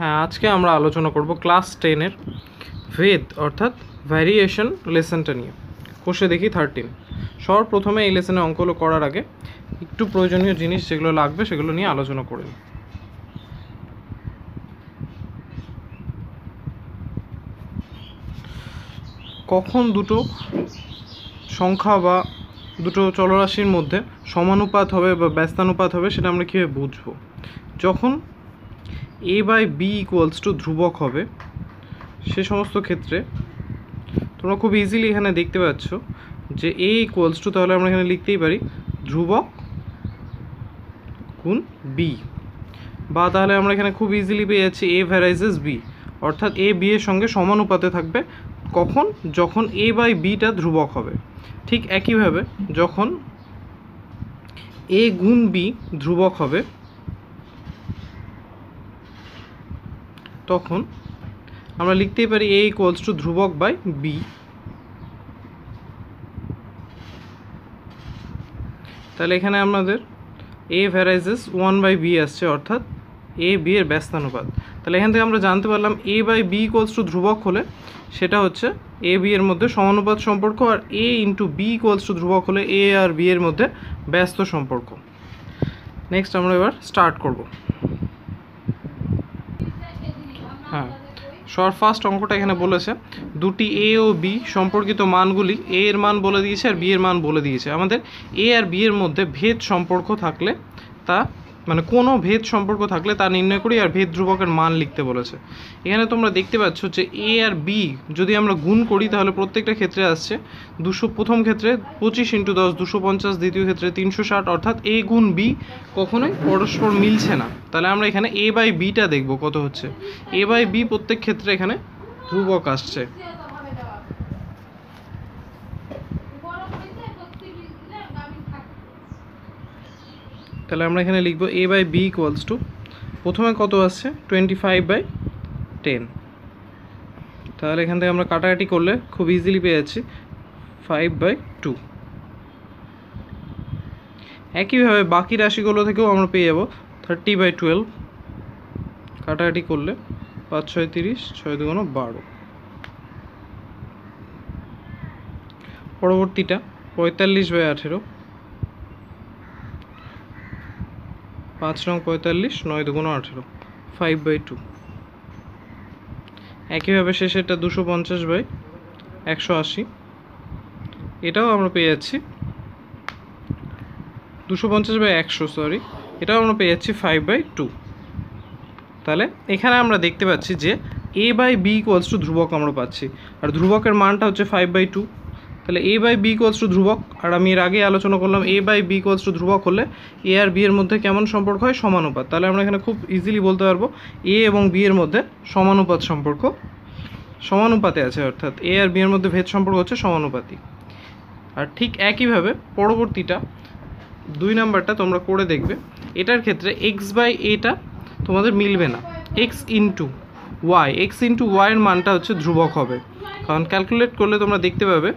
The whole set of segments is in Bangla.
হ্যাঁ, আজকে আমরা আলোচনা করব ক্লাস 10-এর ভেদ অর্থাৎ ভ্যারিয়েশন লেসনটা নিয়ে। কোষে দেখি 13। সর্বপ্রথমে এই লেসনে অঙ্কগুলো করার আগে একটু প্রয়োজনীয় জিনিস যেগুলো লাগবে সেগুলো নিয়ে আলোচনা করে নিই। কখন দুটো সংখ্যা বা দুটো চলরাশির মধ্যে সমানুপাত হবে বা ব্যস্তানুপাত হবে সেটা আমরা কীভাবে বুঝবো? যখন a/b = ধ্রুবক হবে সে সমস্ত ক্ষেত্রে তোমরা খুব ইজিলি এখানে দেখতে পাচ্ছ যে a = তাহলে আমরা এখানে লিখতেই পারি ধ্রুবক গুণ b, বা তাহলে আমরা এখানে খুব ইজিলি পেয়ে যাচ্ছি a ভ্যারাইসেস b, অর্থাৎ a b এর সঙ্গে সমানুপাতে থাকবে। কখন? যখন a/bটা ধ্রুবক হবে। ঠিক একইভাবে যখন a গুণ b ধ্রুবক হবে তখন আমরা লিখতেই পারি a = ধ্রুবক বাই b। তাহলে এখানে আমাদের a ভ্যারাইসেস 1/b আসছে, অর্থাৎ a b এর ব্যস্তানুপাত। তাহলে এখান থেকে আমরা জানতে পারলাম a/b = ধ্রুবক হলে সেটা হচ্ছে a b এর মধ্যে সমানুপাত সম্পর্ক, আর a × b = ধ্রুবক হলে a আর b এর মধ্যে ব্যস্ত সম্পর্ক। নেক্সট আমরা এবার স্টার্ট করব। হ্যাঁ, ফার্স্ট অঙ্কটা এখানে বলেছে দুটি a ও b সম্পর্কিত মানগুলি a এর মান বলে দিয়েছে আর b এর মান বলে দিয়েছে। আমাদের a আর b এর মধ্যে ভেদ সম্পর্ক থাকলে তা মানে কোনো ভেদ সম্পর্ক থাকলে তা নির্ণয় করি, আর ভেদ ধ্রুবকের মান লিখতে বলেছে। এখানে তোমরা দেখতে পাচ্ছ যে a আর b যদি আমরা গুণ করি তাহলে প্রত্যেকটা ক্ষেত্রে আসছে 200, প্রথম ক্ষেত্রে 25 × 10 250, দ্বিতীয় ক্ষেত্রে 360, অর্থাৎ a গুণ b কখনোই পরস্পর মিলছে না। তাহলে আমরা এখানে a/bটা দেখব কত হচ্ছে। a/b প্রত্যেক ক্ষেত্রে এখানে ধ্রুবক আসছে। তাহলে আমরা এখানে লিখব a/b = প্রথমে কত আসছে 25/10। তাহলে এখান থেকে আমরা কাটাকাটি করলে খুব ইজিলি পেয়ে যাচ্ছি 5/2। একইভাবে বাকি রাশিগুলো থেকেও আমরা পেয়ে যাব 30/12। কাটাকাটি করলে 5 × 6 = 30, 6 × 2 = 12। পরবর্তীটা 45/18, 5 × 45, 9 × 2 = 18, 5/2। একইভাবে শেষেরটা 250/180, এটাও আমরা পেয়ে যাচ্ছি 250/100, এটাও আমরা পেয়ে যাচ্ছি 5/2। তাহলে এখানে আমরা দেখতে পাচ্ছি যে a/b = ধ্রুবক আমরা পাচ্ছি, আর ধ্রুবকের মানটা হচ্ছে 5/2। তাহলে a/b = ধ্রুবক, আর আমি এর আগে আলোচনা করলাম a/b = ধ্রুবক হলে a আর b এর মধ্যে কেমন সম্পর্ক হয়? সমানুপাত। তাহলে আমরা এখানে খুব ইজিলি বলতে পারবো a এবং b এর মধ্যে সমানুপাত সম্পর্ক, সমানুপাতে আছে, অর্থাৎ a আর b এর মধ্যে ভেদ সম্পর্ক হচ্ছে সমানুপাতি। আর ঠিক একইভাবে পরবর্তীটা 2 নাম্বারটা তোমরা করে দেখবে। এটার ক্ষেত্রে x/a তোমাদের মিলবে না, x × y এর মানটা হচ্ছে ধ্রুবক হবে, কারণ ক্যালকুলেট করলে তোমরা দেখতে পাবে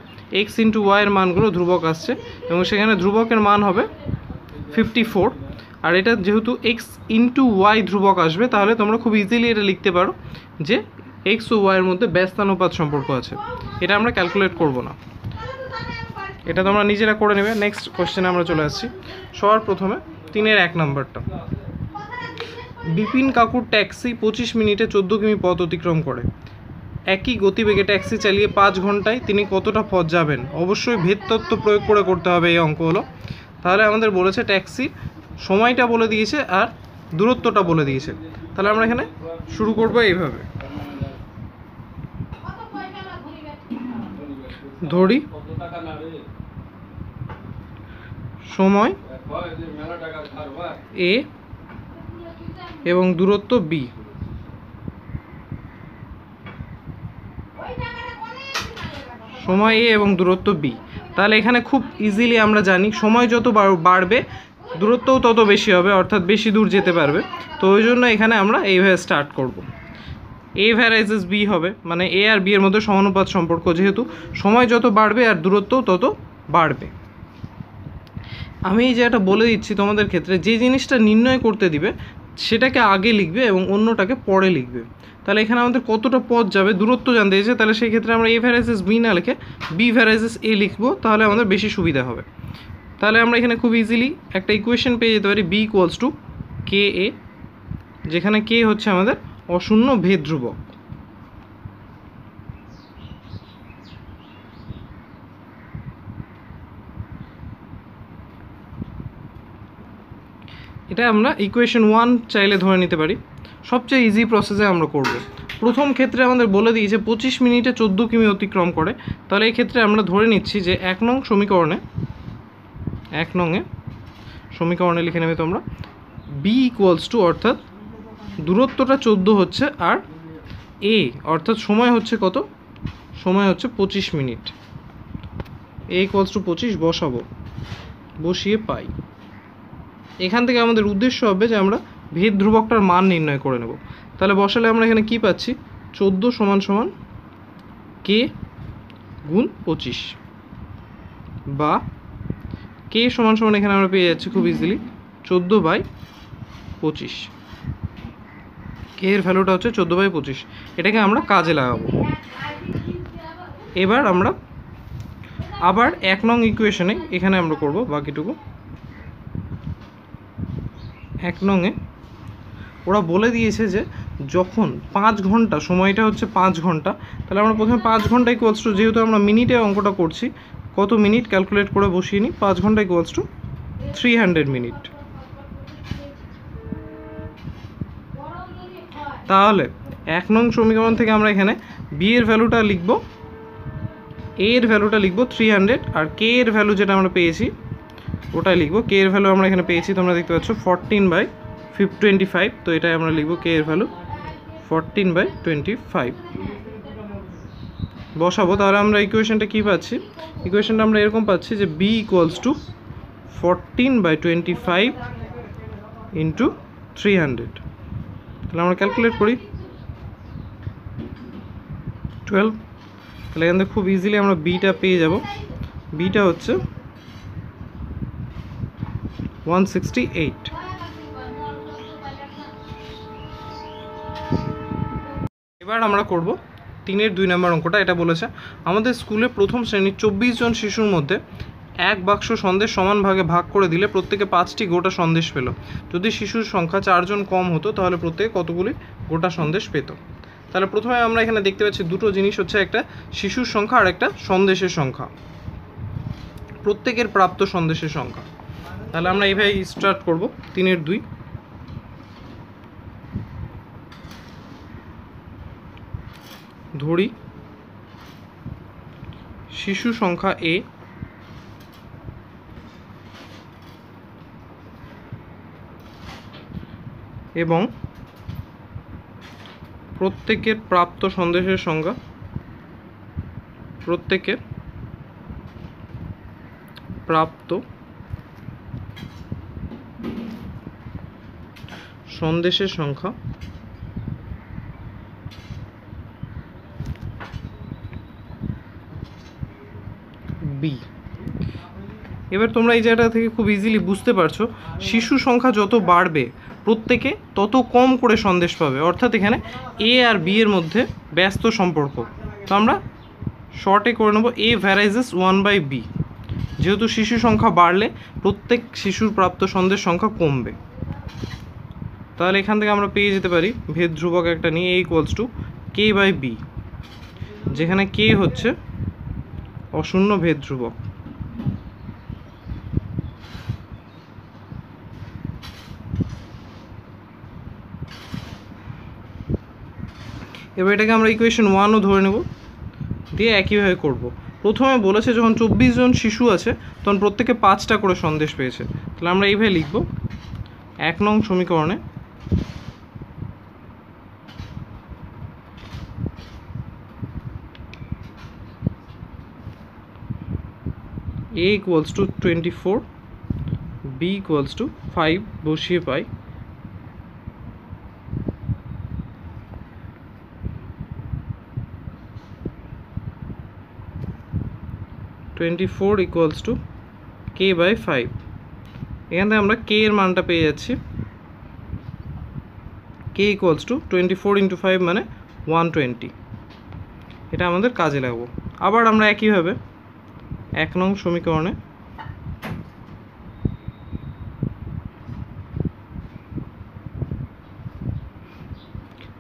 x × y এর মানগুলো ধ্রুবক আসছে এবং সেখানে ধ্রুবকের মান হবে 54। আর এটা যেহেতু x × y ধ্রুবক আসবে তাহলে তোমরা খুব ইজিলি এটা লিখতে পারো যে x ও y এর মধ্যে ব্যস্তানুপাত সম্পর্ক আছে। এটা আমরা ক্যালকুলেট করব না, এটা তোমরা নিজেরা করে নেবে। নেক্সট কোশ্চেনে আমরা চলে আসছি। সবার প্রথমে 3-এর 1 নাম্বারটা, বিপিন কাকুর ট্যাক্সি 25 মিনিটে 14 কিমি পথ অতিক্রম করে। একই গতিবেগে ট্যাক্সি চালিয়ে 5 ঘন্টায় তিনি কতটা পথ যাবেন? অবশ্যই ভেদ তত্ত্ব প্রয়োগ করে করতে হবে এই অঙ্ক হলো। তাহলে আমাদের বলেছে ট্যাক্সির সময়টা বলে দিয়েছে আর দূরত্বটা বলে দিয়েছে। তাহলে আমরা এখানে শুরু করব এইভাবে, ধরি সময় a এবং দূরত্ব b। সময় a এবং দূরত্ব b। তাহলে এখানে খুব ইজিলি আমরা জানি সময় যত বাড়বে দূরত্বও তত বেশি হবে, অর্থাৎ বেশি দূর যেতে পারবে। তো ওই জন্য এখানে আমরা এইভাবে স্টার্ট করব। a ভ্যারাইসেস b হবে, মানে a আর b এর মধ্যে সমানুপাত সম্পর্ক, যেহেতু সময় যত বাড়বে আর দূরত্বও তত বাড়বে। আমি এই জায়গাটা বলে দিচ্ছি তোমাদের ক্ষেত্রে যে জিনিসটা নির্ণয় করতে দিবে সেটাকে আগে লিখবে এবং অন্যটাকে পরে লিখবে। তাহলে এখানে আমাদের কতটা পথ যাবে দূরত্ব জানতে চাইছে, তাহলে সেই ক্ষেত্রে আমরা এ ভ্যারাইসেস বি না লিখে বি ভ্যারাইসেস এ লিখবো, তাহলে আমাদের বেশি সুবিধা হবে। তাহলে আমরা এখানে খুব ইজিলি একটা ইকুয়েশন পেয়ে যেতে পারি বি ইকুয়ালস টু কে এ, যেখানে কে হচ্ছে আমাদের অশূন্য ভেদ ধ্রুবক। এটা আমরা ইকুয়েশন 1 চাইলে ধরে নিতে পারি। সবচেয়ে ইজি প্রসেসে আমরা করব। প্রথম ক্ষেত্রে আমাদের বলে দিয়েছে 25 মিনিটে 14 কিমি অতিক্রম করে, তাহলে এই ক্ষেত্রে আমরা ধরে নিচ্ছি যে 1 নং সমীকরণে লিখে নেবে তোমরা বি ইকুয়ালস টু, অর্থাৎ দূরত্বটা 14 হচ্ছে, আর এ অর্থাৎ সময় হচ্ছে কত, সময় হচ্ছে 25 মিনিট। এ ইকুয়ালস টু 25 বসাবো, বসিয়ে পাই। এখান থেকে আমাদের উদ্দেশ্য হবে যে আমরা ভেদ ধ্রুবকটার মান নির্ণয় করে নেব। তাহলে বসালে আমরা এখানে কি পাচ্ছি, 14 সমান সমান কে গুণ 25, বা কে সমান সমান এখানে আমরা পেয়ে যাচ্ছি খুব ইজিলি 14/25। কে এর ভ্যালুটা হচ্ছে 14/25। এটাকে আমরা কাজে লাগাবো। এবার আমরা আবার 1 নং ইকুয়েশনে এখানে আমরা করব বাকিটুকু। 1 নংয়ে ওরা বলে দিয়েছে যে যখন 5 ঘন্টা, সময়টা হচ্ছে 5 ঘন্টা, তাহলে আমরা প্রথমে 5 ঘন্টা ইকুয়ালস টু, যেহেতু আমরা মিনিটে অঙ্কটা করছি, কত মিনিট ক্যালকুলেট করে বসিয়ে নিই। 5 ঘন্টা ইকুয়ালস টু 300 মিনিট। তাহলে 1 নং সমীকরণ থেকে আমরা এখানে বি এর ভ্যালুটা লিখব, এ এর ভ্যালুটা লিখব 300, আর কে এর ভ্যালু যেটা আমরা পেয়েছি ওটাই লিখব। কে এর ভ্যালু আমরা এখানে পেয়েছি, তোমরা দেখতে পাচ্ছ 14/25, তো এটাই আমরা লিখব কে এর ভ্যালু 14/25 বসাবো। তাহলে আমরা ইকুয়েশনটা কী পাচ্ছি, ইকুয়েশনটা আমরা এরকম পাচ্ছি যে বি ইকুয়ালস টু 14/25 ইন্টু 300। তাহলে আমরা ক্যালকুলেট করি 12। তাহলে এখান থেকে খুব ইজিলি আমরা বিটা পেয়ে যাব। বিটা হচ্ছে 168। এবার আমরা করব 3-এর 2 নম্বর অঙ্কটা। এটা বলেছে আমাদের স্কুলে প্রথম শ্রেণীর 24 জন শিশুর মধ্যে এক বাক্স সন্দেশ সমান ভাগে ভাগ করে দিলে প্রত্যেকে 5টি গোটা সন্দেশ পেল। যদি শিশুর সংখ্যা 4 জন কম হতো তাহলে প্রত্যেকে কতগুলি গোটা সন্দেশ পেত। তাহলে প্রথমে আমরা এখানে দেখতে পাচ্ছি দুটো জিনিস হচ্ছে, একটা শিশুর সংখ্যা আর একটা সন্দেশের সংখ্যা, প্রত্যেকের প্রাপ্ত সন্দেশের সংখ্যা। তাহলে আমরা এইভাবে স্টার্ট করব 3-এর 2। ধরি শিশু সংখ্যা এ এবং প্রত্যেকের প্রাপ্ত সন্দেশের সংখ্যা, প্রত্যেকের প্রাপ্ত সন্দেশের সংখ্যা বি। এবার তোমরা এই জায়গাটা থেকে খুব ইজিলি বুঝতে পারছো শিশু সংখ্যা যত বাড়বে প্রত্যেকে তত কম করে সন্দেশ পাবে, অর্থাৎ এখানে এ আর বি এর মধ্যে ব্যস্ত সম্পর্ক। তো আমরা শর্টে করে নেব এ ভ্যারাইজেস 1/b। যেহেতু শিশু সংখ্যা বাড়লে প্রত্যেক শিশুর প্রাপ্ত সন্দেশ সংখ্যা কমবে, তাহলে এখান থেকে আমরা পেয়ে যেতে পারি ভেদ ধ্রুবক একটা নিয়ে এ ইকুয়ালস টু k/b, যেখানে কে হচ্ছে অশূন্য ভেদ ধ্রুবক। এবার এটাকে আমরা ইকুয়েশন 1ও ধরে নেব, দিয়ে একইভাবে করব। প্রথমে বলেছে যখন 24 জন শিশু আছে তখন প্রত্যেকে 5টা করে সন্দেশ পেয়েছে। তাহলে আমরা এইভাবে লিখব 1 নং সমীকরণে a equals to 24, b equals to 5 বসিয়ে পাই। equals to k/5। এখান থেকে আমরা k এর মানটা পেয়ে যাচ্ছি কে ইকুয়ালস টু 24 ইন্টু 5 মানে 120। এটা আমাদের কাজে লাগবো। আবার আমরা একইভাবে 1 নং সমীকরণে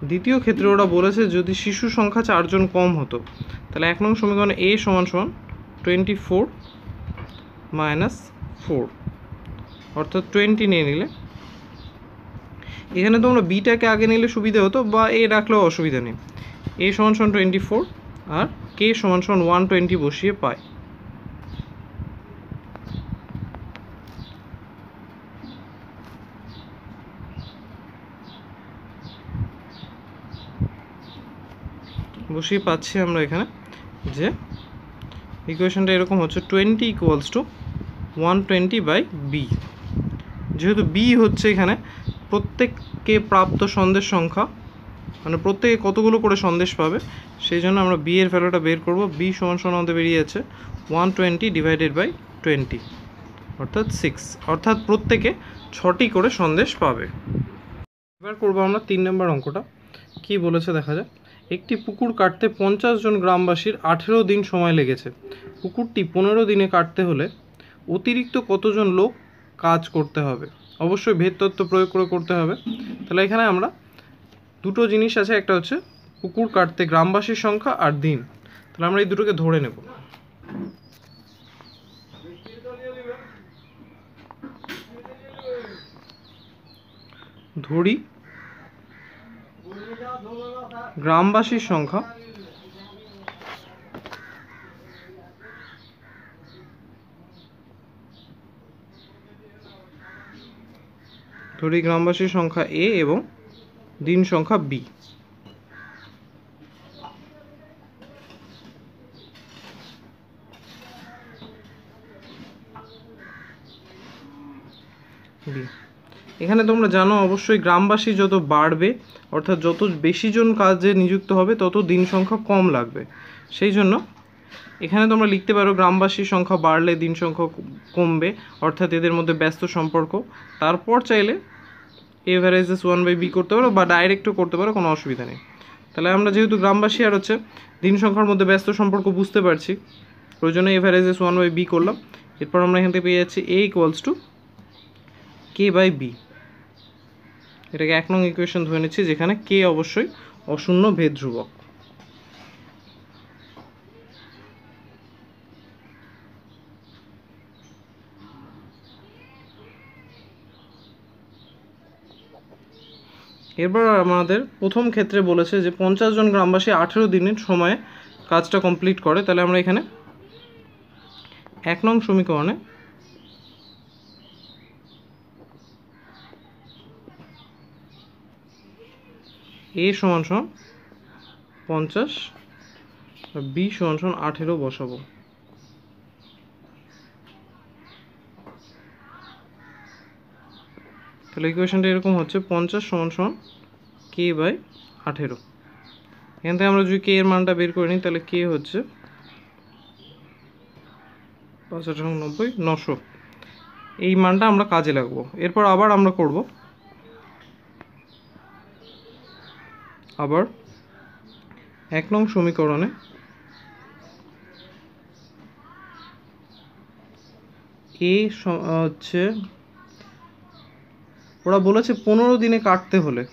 দ্বিতীয় ক্ষেত্রে ওরা বলেছে যদি শিশু সংখ্যা 4 জন কম হতো, তাহলে 1 নং সমীকরণে a সমান সমান 24 মাইনাস 4 অর্থাৎ 20 নিয়ে নিলে, এখানে তোমরা বিটাকে আগে নিলে সুবিধা হতো বা এ রাখলেও অসুবিধা নেই। a সমান সমান 24 আর k সমান সমান 120 বসিয়ে পাই। বসিয়ে পাচ্ছি আমরা এখানে যে ইকুয়েশনটা এরকম হচ্ছে 20 ইকুয়ালস টু 120 বাই বি। যেহেতু বি হচ্ছে এখানে প্রত্যেককে প্রাপ্ত সন্দেশ সংখ্যা, মানে প্রত্যেকে কতগুলো করে সন্দেশ পাবে, সেই জন্য আমরা বি এর ভ্যালুটা বের করব। বি সমান সমান আমাদের বেরিয়ে যাচ্ছে 120 ডিভাইডেড বাই 20 অর্থাৎ 6, অর্থাৎ প্রত্যেকে 6টি করে সন্দেশ পাবে। এবার করবো আমরা 3 নম্বর অঙ্কটা। কি বলেছে দেখা যাক। একটি পুকুর কাটতে 50 জন গ্রামবাসীর 18 দিন সময় লেগেছে। পুকুরটি 15 দিনে কাটতে হলে অতিরিক্ত কতজন লোক কাজ করতে হবে? অবশ্যই ভেদ তত্ত্ব প্রয়োগ করে করতে হবে। তাহলে এখানে আমরা দুটো জিনিস আছে, একটা হচ্ছে পুকুর কাটতে গ্রামবাসীর সংখ্যা আর দিন। তাহলে আমরা এই দুটোকে ধরে নেব। ধরি গ্রামবাসীর সংখ্যা a এবং দিন সংখ্যা b। এখানে তোমরা জানো অবশ্যই গ্রামবাসী যত বাড়বে, অর্থাৎ যত বেশি জন কাজে নিযুক্ত হবে, তত দিন সংখ্যা কম লাগবে। সেই জন্য এখানে তোমরা লিখতে পারো গ্রামবাসীর সংখ্যা বাড়লে দিন সংখ্যা কমবে, অর্থাৎ এদের মধ্যে ব্যস্ত সম্পর্ক। তারপর চাইলে এভারেজেস 1/b করতে পারো বা ডাইরেক্টও করতে পারো, কোনো অসুবিধা নেই। তাহলে আমরা যেহেতু গ্রামবাসী আর হচ্ছে দিন সংখ্যার মধ্যে ব্যস্ত সম্পর্ক বুঝতে পারছি, ওই জন্য এভারেজেস 1/b করলাম। এরপর আমরা এখান থেকে পেয়ে যাচ্ছি a ইকুয়ালস টু k/b। এটাকে 1 নং ইকুয়েশন ধরে নিচ্ছি, যেখানে k অবশ্যই অশূন্য ভেদ ধ্রুবক। এরপর আমাদের প্রথম ক্ষেত্রে বলেছে যে 50 জন গ্রামবাসী 18 দিনের সময়ে কাজটা কমপ্লিট করে। তাহলে আমরা এখানে 1 নং সমীকরণে a সমান সমান 50 আর b সমান সমান 18 বসাবো। তাহলে ইকুয়েশনটা এরকম হচ্ছে 50 সমান সমান k/18। এখান থেকে আমরা যদি k এর মানটা বের করে নিই, তাহলে k হচ্ছে 5×90 900। এই মানটা আমরা কাজে লাগবো। এরপর আবার আমরা করব আবার 1 নং সমীকরণে a হচ্ছে, ওরা বলেছে 15 দিনে কাটতে হলে,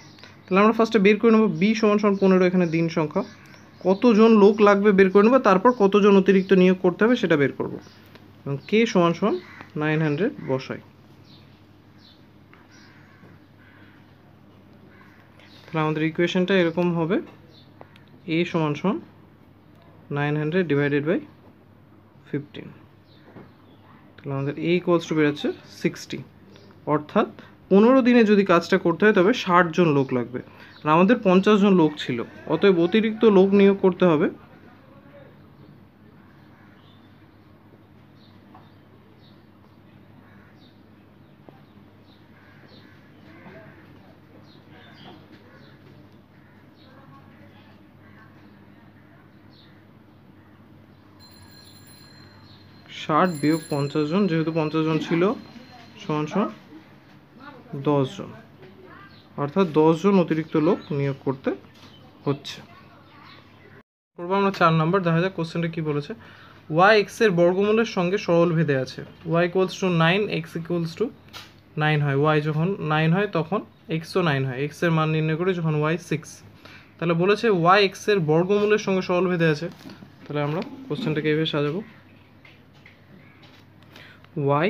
তাহলে আমরা ফার্স্টে বের করে নেব b সমান সমান 15, এখানে দিন সংখ্যা, কতজন লোক লাগবে বের করে নেব, তারপর কতজন অতিরিক্ত নিয়োগ করতে হবে সেটা বের করব, এবং k সমান সমান 900 বসাই। তাহলে আমাদের ইকুয়েশনটা এরকম হবে a সমান সমান 900 ডিভাইডেড বাই 15। তাহলে আমাদের a ইকুয়ালস টু বেরোচ্ছে 60, অর্থাৎ 15 দিনে যদি কাজটা করতে হয় তবে 60 জন লোক লাগবে, আর আমাদের 50 জন লোক ছিল, অতএব অতিরিক্ত লোক নিয়োগ করতে হবে -50 জন, যেহেতু 50 জন ছিল সমান সমান 10 জন। অর্থাৎ 10 জন অতিরিক্ত লোক নিয়োগ করতে হচ্ছে। করবো আমরা 4 নম্বর। দেখা যাক কোশ্চেনটা কি বলেছে। y x এর বর্গমূলের সঙ্গে সরল ভেদে আছে। y equals two 9, x equals two 9 হয়। y যখন 9 হয় তখন x ও 9 হয়। x এর মান নির্ণয় করে যখন y 6, তাহলে বলেছে y x এর বর্গমূলের সঙ্গে সরল ভেদে আছে। তাহলে আমরা কোশ্চেনটাকে এইভাবে সাজাবো, y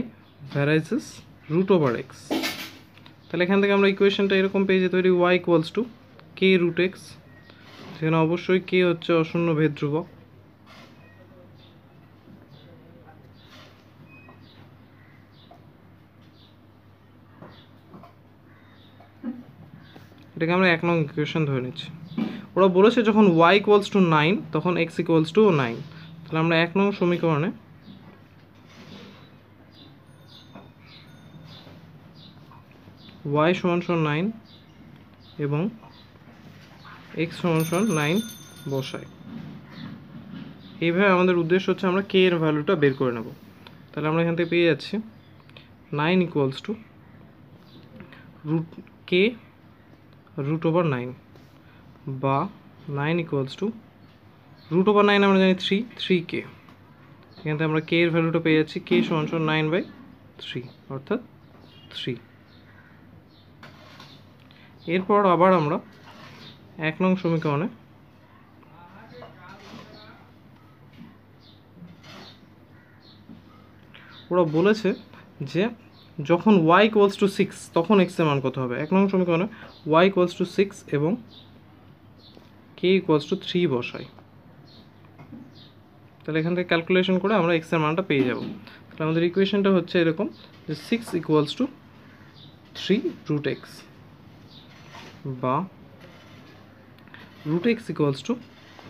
varies as root over x। তাহলে এখান থেকে আমরা ইকুয়েশনটা এরকম পেয়ে যেতে পারি, y equals to k root x, যেখানে অবশ্যই k হচ্ছে অশূন্য ভেদ ধ্রুবক। এটাকে আমরা 1 নং ইকুয়েশন ধরে নিচ্ছি। ওরা বলেছে যখন y ইকুয়ালস টু 9 তখন x ইকুয়ালস টু 9। তাহলে আমরা 1 নং সমীকরণে y সমান সমান 9 এবং x সমান সমান 9 বসাই। এইভাবে আমাদের উদ্দেশ্য হচ্ছে আমরা k এর ভ্যালুটা বের করে নেব। তাহলে আমরা এখান থেকে পেয়ে যাচ্ছি 9 equals to root k root over 9, বা 9 ইকুয়ালস টু রুট ওভার 9 আমরা জানি 3k। এখান থেকে আমরা k এর ভ্যালুটা পেয়ে যাচ্ছি, k সমান সমান 9/3 অর্থাৎ 3। এরপর আবার আমরা 1 নং সমীকরণে ওরা বলেছে যে যখন y ইকুয়ালস টু 6 তখন x এর মান কত হবে। 1 নং সমীকরণে y ইকুয়ালস টু 6 এবং k ইকুয়ালস টু 3 বসাই। তাহলে এখান থেকে ক্যালকুলেশন করে আমরা x এর মানটা পেয়ে যাব। তাহলে আমাদের ইকুয়েশনটা হচ্ছে এরকম যে 6 ইকুয়ালস টু 3 রুট x, বা রুট x ইকুয়ালস টু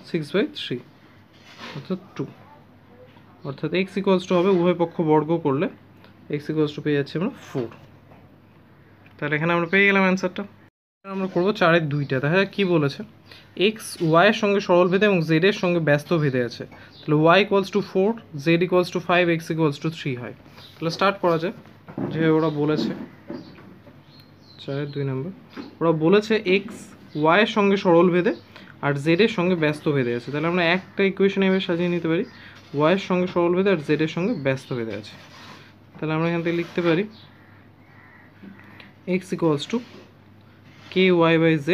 6/3 অর্থাৎ 2। অর্থাৎ x ইকুয়ালস টু হবে, উভয় পক্ষ বর্গ করলে x ইকুয়ালস টু পেয়ে যাচ্ছি আমরা 4। তাহলে এখানে আমরা পেয়ে গেলাম অ্যান্সারটা। আমরা করবো 4-এর 2টা। দেখা যাক কী বলেছে। x y এর সঙ্গে সরল ভেদে এবং z এর সঙ্গে ব্যস্ত ভেদে আছে। তাহলে y equals to 4, z equals to 5, x equals to 3 হয়। তাহলে স্টার্ট করা যায়। যে ওরা বলেছে 4-এর 2 নম্বর, ওরা বলেছে x y এর সঙ্গে সরল ভেদে আর z এর সঙ্গে ব্যস্ত ভেদে আছে। তাহলে আমরা একটা ইকুয়েশন এভাবে সাজিয়ে নিতে পারি, y এর সঙ্গে সরল ভেদে আর z এর সঙ্গে ব্যস্ত ভেদে আছে। তাহলে আমরা এখান থেকে লিখতে পারি x equals to ky by z,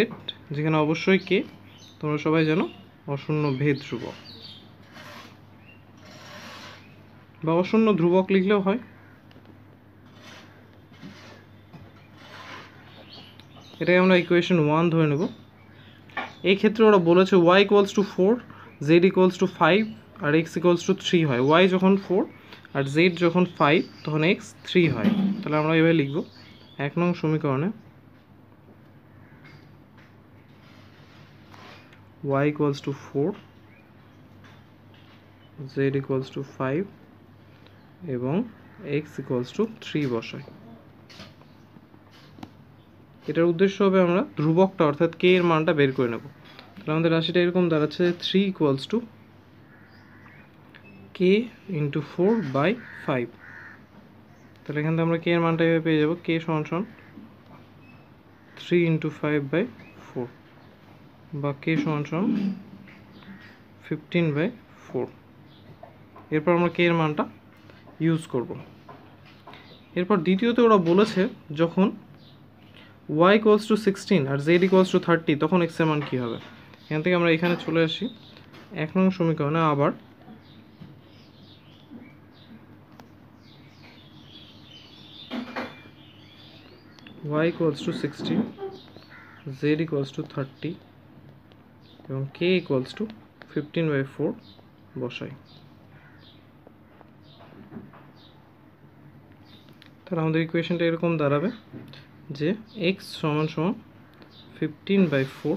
যেখানে অবশ্যই k তোমরা সবাই জানো অশূন্য ভেদ ধ্রুবক, বা অশূন্য ধ্রুবক লিখলেও হয়। এটাকে আমরা ইকুয়েশন 1 ধরে নেব। এই ক্ষেত্রে ওরা বলেছে y equals to 4, z equals to 5 আর x ইকুয়ালস টু 3 হয়। y যখন 4 আর z যখন 5 তখন x 3 হয়। তাহলে আমরা এভাবে লিখব, 1 নং সমীকরণে y equals to 4, z equals to 5 এবং x ইকুয়ালস টু 3 বসাই। এটার উদ্দেশ্য হবে আমরা ধ্রুবকটা অর্থাৎ k এর মানটা বের করে নেব। তাহলে আমাদের রাশিটা এরকম দাঁড়াচ্ছে 3 ইকুয়ালস টু k ইন্টু 4/5। তাহলে এখান থেকে আমরা k এর মানটা এভাবে পেয়ে যাব, k সমান সমান 3 ইন্টু 5/4, বা k সমান সমান 15/4। এরপর আমরা k এর মানটা ইউজ করব। এরপর দ্বিতীয়তে ওরা বলেছে যখন y ইকুয়ালস টু 16 আর z ইকুয়ালস টু 30 তখন x এর মান কী হবে। এখান থেকে আমরা এখানে চলে আসি 1 নং সমীকরণে, আবার y equals to 16, z equals to 30 এবং k ইকুয়ালস টু 15/4 বসাই। তাহলে আমাদের ইকুয়েশনটা এরকম দাঁড়াবে যে x সমান সমান 15/4,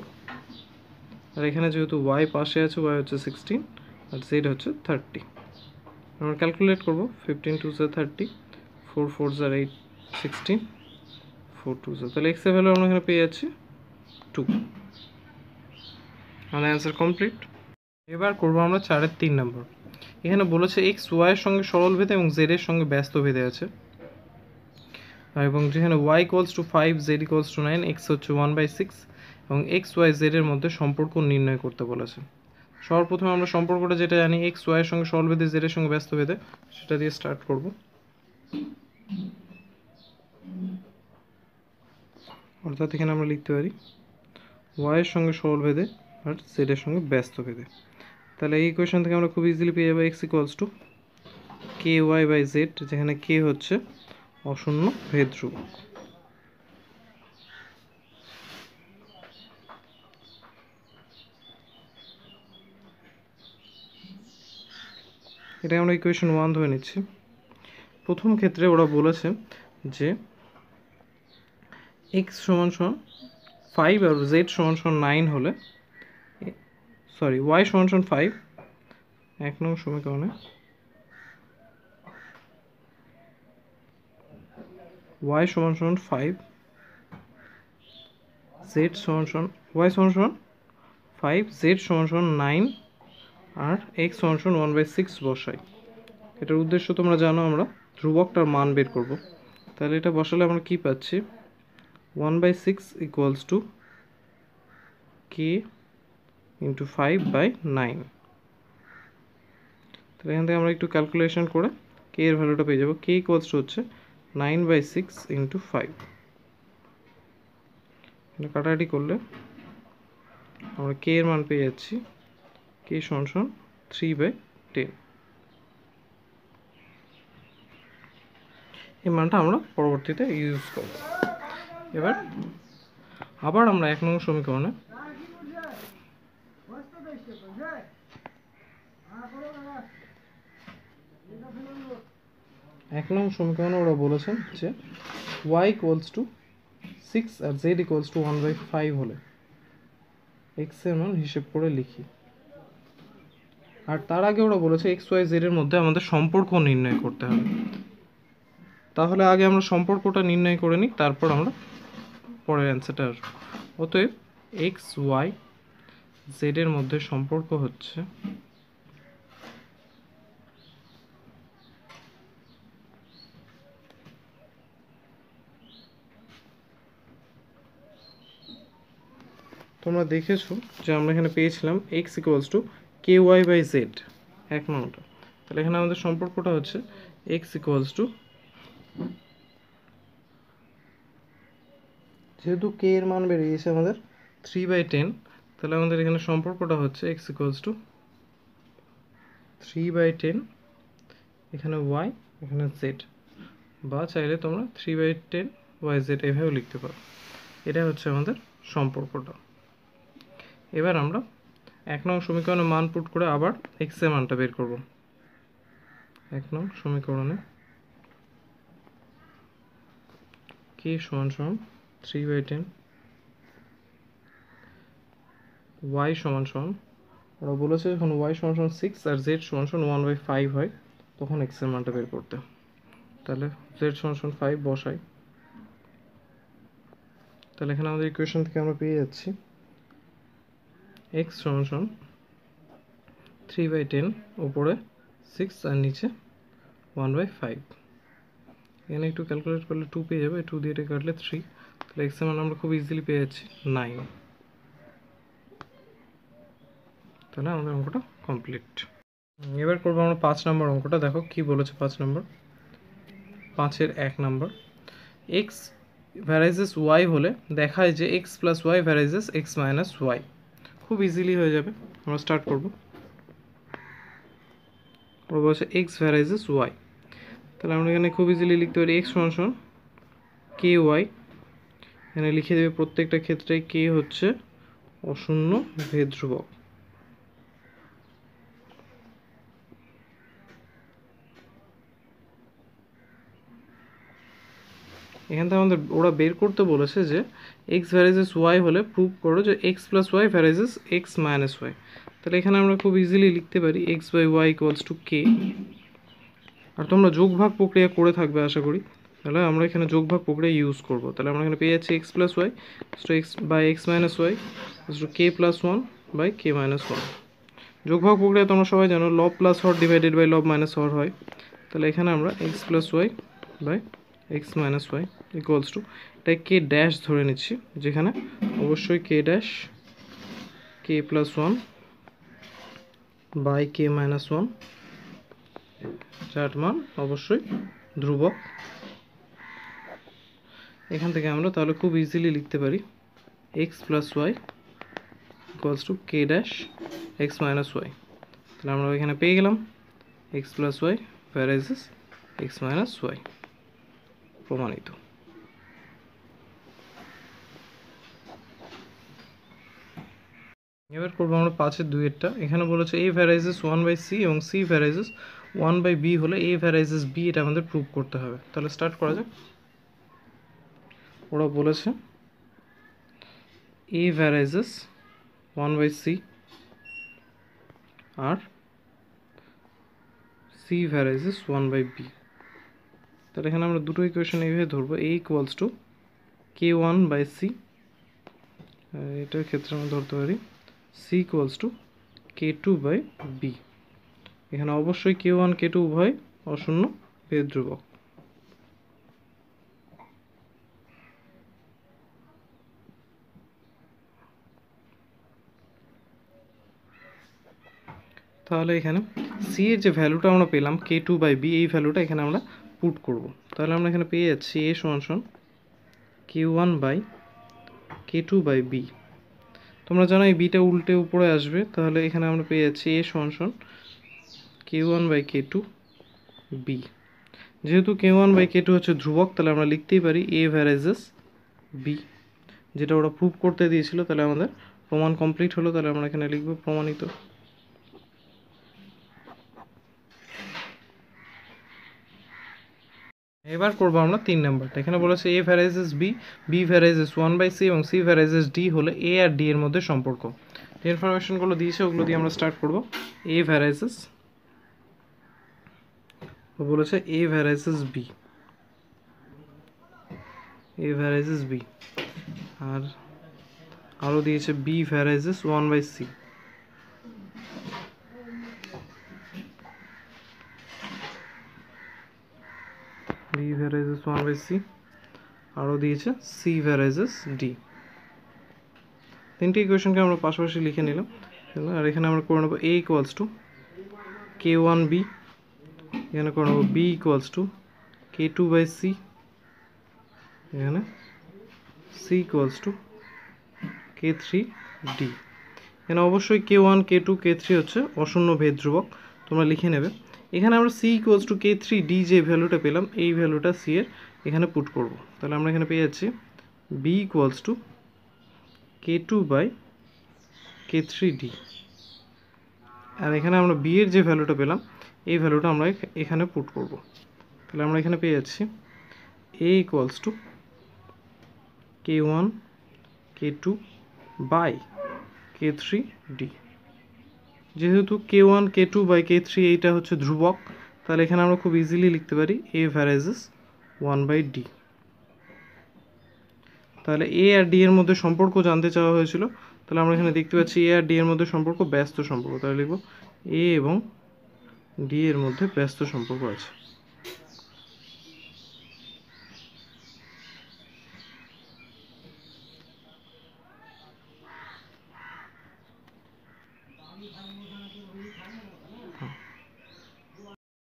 আর এখানে যেহেতু y পাশে আছে, y হচ্ছে 16 আর z হচ্ছে 30। আমরা ক্যালকুলেট করব, 15 2 30, 4 4 8 16, 4 2। তাহলে x এর ভ্যালু আমরা এখানে পেয়ে যাচ্ছি 2। আমাদের অ্যান্সার কমপ্লিট। এবার করবো আমরা 4-এর 3 নম্বর। এখানে বলেছে x y এর সঙ্গে সরল ভেদে এবং z এর সঙ্গে ব্যস্ত ভেদে আছে। এবং যেখানে y equals to 5 z equals two 9 x হচ্ছে 1/6 এবং এক্স ওয়াই জেড এর মধ্যে সম্পর্ক নির্ণয় করতে বলেছে। সর্বপ্রথমে আমরা সম্পর্কটা যেটা জানি এক্স ওয়াই এর সঙ্গে সরল ভেদে জেড এর সঙ্গে ব্যস্ত ভেদে, সেটা দিয়ে স্টার্ট করব। অর্থাৎ এখানে আমরা লিখতে পারি y এর সঙ্গে সরল ভেদে আর জেড এর সঙ্গে ব্যস্ত ভেদে। তাহলে এই ইকুয়েশন থেকে আমরা খুব ইজিলি পেয়ে যাবো x equals to ky by Z, যেখানে k হচ্ছে অশূন্য ভেদ ধ্রুবক। এটা আমরা ইকুয়েশন 1 ধরে নিচ্ছি। প্রথম ক্ষেত্রে ওরা বলেছে যে x সমান সমান 5 আর z সমান সমান 9 হলে, সরি y সমান সমান 5, 1 নং সমীকরণে y সমান সমান 5, z সমান সমান y সমান সমান 5, z সমান সমান 9 আর x সমান সমান 1/6 বসাই। এটার উদ্দেশ্য তোমরা জানো, আমরা ধ্রুবকটার মান বের করব। তাহলে এটা বসালে আমরা কি পাচ্ছি, 1/6 ইকুয়ালস টু k ইন্টু 5/9। তাহলে এখান থেকে আমরা একটু ক্যালকুলেশন করে k এর ভ্যালুটা পেয়ে যাবো। k ইকুয়ালস টু হচ্ছে 9/6 ইন্টু 5। এটা কাটাকাটি করলে আমরা k এর মান পেয়ে যাচ্ছি k সমান সমান 3/10। এই মানটা আমরা পরবর্তীতে ইউজ করব। এবার আবার আমরা 1 নং সমীকরণে ওরা বলেছেন যে y ইকুয়ালস টু 6 আর z ইকুয়ালস টু 1/5 হলে x এর মান হিসেব করে লিখি। আর তার আগে ওরা বলেছে x y z এর মধ্যে আমাদের সম্পর্ক নির্ণয় করতে হবে। তাহলে আগে আমরা সম্পর্কটা নির্ণয় করে নিই, তারপর আমরা পরের অ্যান্সারটা আসবো। অতএব x y z এর মধ্যে সম্পর্ক হচ্ছে তোমরা দেখেছো যে আমরা এখানে পেয়েছিলাম x equals to ky by z, 1 নম্বরটা। তাহলে এখানে আমাদের সম্পর্কটা হচ্ছে x ইকুয়ালস টু, যেহেতু k এর মান বেড়ে গেছে আমাদের 3/10, তাহলে আমাদের এখানে সম্পর্কটা হচ্ছে x ইকুয়ালস টু 3/10, এখানে y এখানে z, বা চাইলে তোমরা 3/10 yz এভাবেও লিখতে পারো। এটা হচ্ছে আমাদের সম্পর্কটা। এবার আমরা 1 নং সমীকরণে মান পুট করে আবার x এর মানটা বের করব। 1 নং সমীকরণে k সমান সমান 3/10, y সমান সমান, ওরা বলেছে যখন y সমান সমান 6 আর z সমান সমান 1/5 হয় তখন x এর মানটা বের করতে। তাহলে z সমান সমান 5 বসাই। তাহলে এখানে আমাদের ইকুয়েশন থেকে আমরা পেয়ে যাচ্ছি x সমান সমান 3/10, উপরে 6 আর নিচে 1/5। এখানে একটু ক্যালকুলেট করলে 2 পেয়ে যাবে, 2 দিয়ে কাটলে 3। তাহলে x এর মান আমরা খুব ইজিলি পেয়ে যাচ্ছি 9। তাহলে আমাদের অঙ্কটা কমপ্লিট। এবার করবো আমরা 5 নম্বর অঙ্কটা। দেখো কি বলেছে 5 নম্বর। 5-এর 1 নম্বর, x ভ্যারাইজেস y হলে দেখায় যে x plus y varies as x minus y. খুব ইজিলি হয়ে যাবে, আমরা স্টার্ট করব। ওরা বলছে x ভ্যারাইজেস y, তাহলে আমরা এখানে খুব ইজিলি লিখতে পারি x সমান সমান ky। এখানে লিখে দেবে প্রত্যেকটা ক্ষেত্রে k হচ্ছে অশূন্য ভেদ ধ্রুবক। এখান থেকে আমাদের ওরা বের করতে বলেছে যে x ভ্যারাইজেস y হলে প্রুভ করো যে x plus y varies as x minus y. তাহলে এখানে আমরা খুব ইজিলি লিখতে পারি x by y equals to k। আর তোমরা যোগ ভাগ প্রক্রিয়া করে থাকবে আশা করি, তাহলে আমরা এখানে যোগ ভাগ প্রক্রিয়া ইউজ করব। তাহলে আমরা এখানে পেয়ে যাচ্ছি x plus y two x by x minus y to k plus 1 by k minus 1। যোগ ভাগ প্রক্রিয়া তোমরা সবাই জানো লব প্লাস হর ডিভাইডেড বাই লব মাইনাস হর হয়। তাহলে এখানে আমরা x plus y by x minus y equals to, এটা কে ড্যাশ ধরে নিচ্ছি, যেখানে অবশ্যই k dash k plus one by k minus one, যার মান অবশ্যই ধ্রুবক। এখান থেকে আমরা তাহলে খুব ইজিলি লিখতে পারি x plus y equals to k dash x minus y. তাহলে আমরা এখানে পেয়ে গেলাম x plus y varies as x minus y, প্রমাণিত। এবার করবো আমরা 5-2-এরটা। এখানে বলেছে এ ভ্যারাইজেস 1/c এবং সি ভ্যারাইজেস 1/b হলে এ ভ্যারাইজেস বি, এটা আমাদের প্রুভ করতে হবে। তাহলে স্টার্ট করা যাক। ওরা বলেছে এ ভ্যারাইজেস 1/c আর সি ভ্যারাইজেস 1/b। তাহলে এখানে আমরা দুটো ইকুয়েশন এইভাবে ধরবো, এ ইকুয়ালস টু k1/c, এটার ক্ষেত্রে আমরা ধরতে পারি সি ইকুয়ালস টু k2/b। এখানে অবশ্যই k1 k2 উভয় অশূন্য ভেদ ধ্রুবক। তাহলে এখানে সি এর যে ভ্যালুটা আমরা পেলাম k2/b, এই ভ্যালুটা এখানে আমরা পুট করব। তাহলে আমরা এখানে পেয়ে যাচ্ছি a সমান k1/k2/b। তোমরা জানো এই বিটা উল্টে উপরে আসবে, তাহলে এখানে আমরা পেয়ে যাচ্ছি a সমান k1/k2b। যেহেতু k1/k2 হচ্ছে ধ্রুবক, তাহলে আমরা লিখতেই পারি a ভ্যারাইজেস b, যেটা ওরা প্রুভ করতে দিয়েছিল। তাহলে আমাদের প্রমাণ কমপ্লিট হলো। তাহলে আমরা এখানে লিখব প্রমাণিত। এবার করবো আমরা 3 নাম্বারটা। এখানে বলেছে এ ভ্যারাইজেস বি, বি ভ্যারাইজেস 1/c এবং সি ভ্যারাইজেস ডি হলে এ আর ডি এর মধ্যে সম্পর্ক। যে ইনফরমেশনগুলো দিয়েছে ওগুলো দিয়ে আমরা স্টার্ট করব। এ ভ্যারাইজেস, বলেছে এ ভ্যারাইজেস বি, এ ভ্যারাইজেস বি, আর আরও দিয়েছে বি ভ্যারাইজেস 1/c, বি ভ্যারাইজেস 1/c, আরও দিয়েছে সি ভ্যারাইজেস ডি। তিনটি ইকুয়েশনকে আমরা পাশাপাশি লিখে নিলাম। আর এখানে আমরা করে নেবো এ ইকুয়ালস টু k1b, এখানে করে নেবো বি ইকুয়ালস টু k2/c, এখানে সি ইকুয়ালস টু k3d। এখানে অবশ্যই k1 k2 k3 হচ্ছে অশূন্য ভেদ ধ্রুবক, তোমরা লিখে নেবে। এখানে আমরা সি ইকুয়ালস টু k3d যে ভ্যালুটা পেলাম, এই ভ্যালুটা সি এর এখানে পুট করব। তাহলে আমরা এখানে পেয়ে যাচ্ছি বি ইকুয়ালস টু k2/k3d। আর এখানে আমরা বি এর যে ভ্যালুটা পেলাম, এই ভ্যালুটা আমরা এখানে পুট করব। তাহলে আমরা এখানে পেয়ে যাচ্ছি এ ইকুয়ালস টু k1 k2/k3d। যেহেতু k1 k2/k3 এইটা হচ্ছে ধ্রুবক, তাহলে এখানে আমরা খুব ইজিলি লিখতে পারি a ভ্যারাইজেস 1/d। তাহলে a আর d এর মধ্যে সম্পর্ক জানতে চাওয়া হয়েছিল। তাহলে আমরা এখানে দেখতে পাচ্ছি a আর d এর মধ্যে সম্পর্ক ব্যস্ত সম্পর্ক। তাহলে লিখব a এবং d এর মধ্যে ব্যস্ত সম্পর্ক আছে।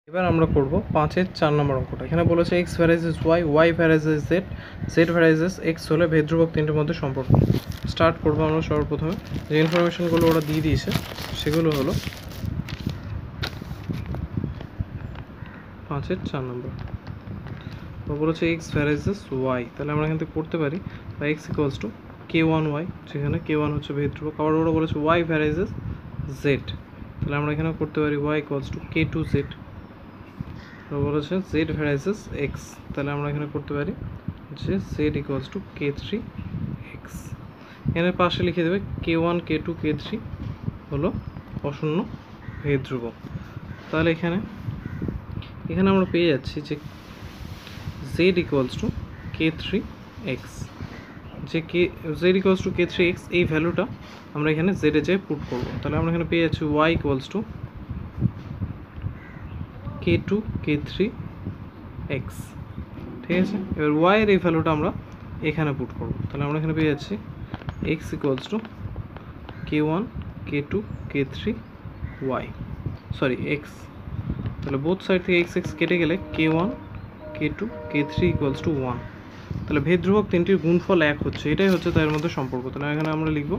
এবার আমরা করব 5-এর 4 নম্বর অঙ্কটা। এখানে বলেছে x varies as y, y varies as z, z varies as x হলে ভেদ ধ্রুবক তিনটির মধ্যে সম্পর্ক। স্টার্ট করবো আমরা সর্বপ্রথমে। যে ইনফরমেশনগুলো ওরা দিয়ে দিয়েছে সেগুলো হলো 5-এর 4 নম্বর। বলেছে এক্স ভ্যারাইজেস ওয়াই, তাহলে আমরা এখান থেকে করতে পারি বা এক্স ইকুয়ালস টু k1y, যেখানে k1 হচ্ছে ভেদ ধ্রুবক। আবার ওরা বলেছে ওয়াই ভ্যারাইজেস জেড, তাহলে আমরা এখানে করতে পারি y ইকুয়ালস টু k2z। বলেছে জেড ভ্যারাইজেস এক্স, তাহলে আমরা এখানে করতে পারি যে জেড ইকুয়ালস টু k3x। এখানে পাশে লিখে দেবে k1 k2 k3 হলো অশূন্য ভেদ ধ্রুবক। তাহলে এখানে আমরা পেয়ে যাচ্ছি যে জেড ইকুয়ালস টু k3x, যে জেড ইকুয়ালস টু k3x এই ভ্যালুটা আমরা এখানে জেডে যেয়ে পুট করবো। তাহলে আমরা এখানে পেয়ে যাচ্ছি y equals two k2 k3x। ঠিক আছে। এবার ওয়াই এর এই ভ্যালুটা আমরা এখানে পুট করব, তাহলে আমরা এখানে পেয়ে যাচ্ছি x equals to k1 k2 k3 y, sorry x, তাহলে বোথ সাইড থেকে এক্স এক্স কেটে গেলে k1 k2 k3 equals to 1, তাহলে ভেদ ধ্রুবক তিনটির গুণফল 1 হচ্ছে, এটাই হচ্ছে তার মধ্যে সম্পর্ক। তাহলে এখানে আমরা লিখব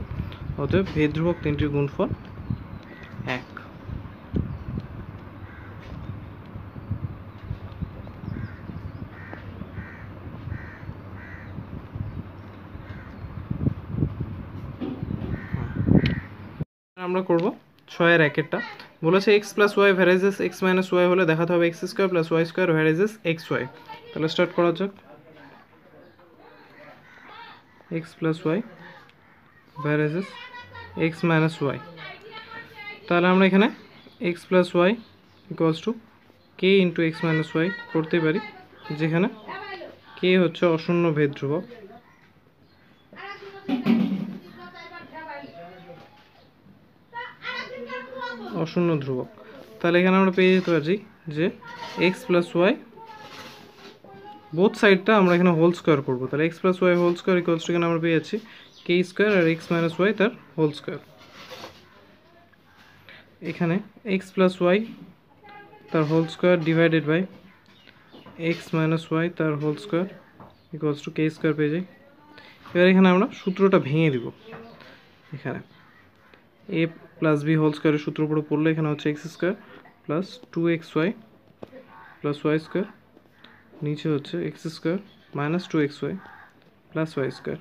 অতএব ভেদ ধ্রুবক তিনটির গুণফল 1। আমরা করব 6 এর একেরটা, বলেছে x plus y varies as x minus y হলে দেখাতে হবে x square plus y square varies as x y. তাহলে স্টার্ট করা যাক। X plus y varies as x minus y, তাহলে আমরা এখানে x plus y equals to k into x minus y করতে পারি, যেখানে কে হচ্ছে অশূন্য ভেদ ধ্রুবক, অশূন্য ধ্রুবক। তাহলে এখানে আমরা পেয়ে যেতে পারি যে এক্স প্লাস ওয়াই বোথ সাইডটা আমরা এখানে হোল স্কোয়ার করবো, তাহলে x plus y whole square equals to এখানে আমরা পেয়ে যাচ্ছি কে স্কোয়ার আর এক্স মাইনাস ওয়াই তার হোল স্কোয়ার। এখানে এক্স প্লাস ওয়াই তার whole square divided by x minus y তার whole square equals to k square পেয়ে যাই। এবার এখানে আমরা সূত্রটা ভেঙে দিব, এখানে এ প্লাস বি হোল স্কোয়ারের সূত্র উপরে পড়লে এখানে হচ্ছে x square plus 2xy plus y square, নিচে হচ্ছে x square minus 2xy plus y square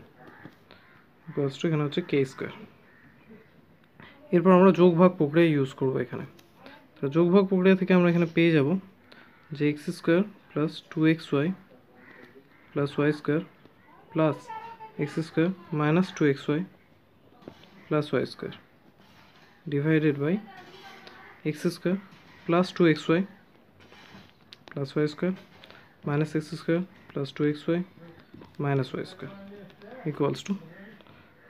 equals to এখানে হচ্ছে কে স্কোয়ার। এরপর আমরা যোগ ভাগ প্রক্রিয়া ইউজ করব এখানে, তো যোগ ভাগ প্রক্রিয়া থেকে আমরা এখানে পেয়ে যাব যে x square plus 2xy plus y square plus x square minus 2xy plus y square divided by x square plus 2xy plus y square minus x square plus 2xy minus y square equals to